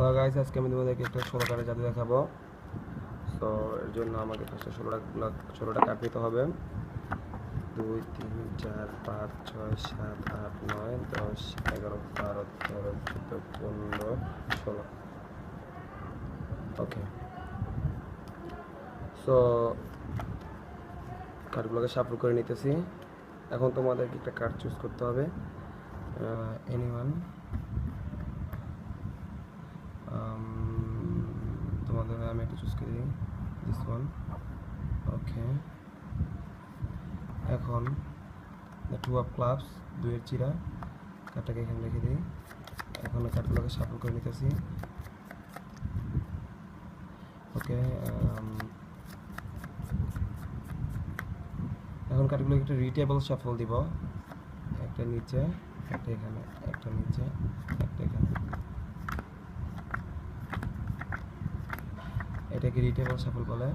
Hello guys, আজকে আমি তোমাদেরকে একটা 16 কার্ডের জাদু দেখাবো। সো এর জন্য আমাকে ফার্স্টে 16টা কার্ড নিতে হবে। 2 3 4 5 6 7 8 9 10 11 12 13 14 15 16। ওকে, সো কার্ডগুলোকে শাফল করে নিতেছি। এখন তোমাদেরকে একটা কার্ড চুজ করতে হবে। এনিওয়ান, তোমাদের আমি একটা চুজ করি, দিস ওয়ান। ওকে, এখন দ্য টু অফ ক্লাবস, দুইয়ের চিরা, কার্ডটাকে এখানে রেখে দিই। এখন কার্ডগুলোকে শাফল করে নিতেছি। ওকে, এখন কার্ডগুলোকে একটা রিটেবল শাফল দিব। একটা নিচে, একটা এখানে, একটা নিচে, একটা এখানে। এটাকে রিটেবল শাফল বলে।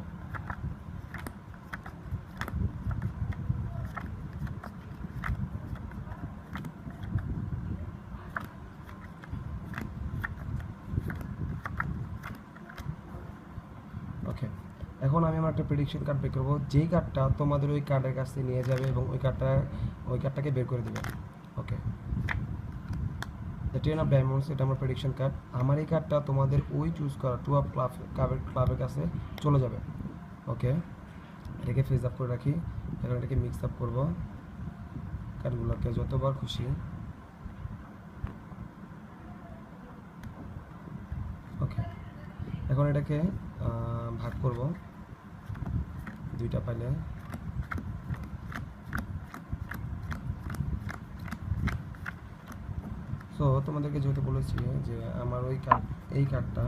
ওকে, এখন আমি আমার একটা প্রেডিকশন কার্ড বের করবো, যেই কার্ডটা তোমাদের ওই কার্ডের কাছে নিয়ে যাবে এবং ওই কার্ডটাকে বের করে দেবে। ওকে, দ্য 10 অফ ডায়মন্ডস, এটা আমার প্রেডিকশন কার্ড। আমার এই কার্ডটা তোমাদের ওই চুজ করা 2 অফ ক্লাবের কাছে চলে যাবে। ওকে, এটাকে ফেস আপ করে রাখি। এখন এটাকে মিক্স আপ করবো কার্ডগুলোকে যতবার খুশি। ওকে, এখন এটাকে ভাগ করব দুইটা পাইলে। সো তোমাদেরকে যেহেতু বলেছি যে আমার এই কার্ডটা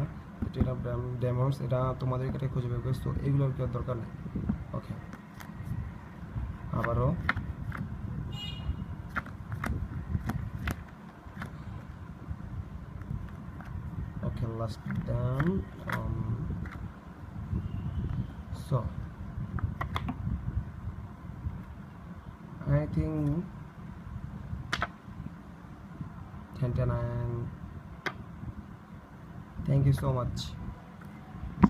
10 অফ ডায়মন্ডস, এটা তোমাদের কাছে খুঁজে বের করে, সো এগুলোর কি দরকার নেই। ওকে, আবারও okay, last done. So I think 10 and thank you so much.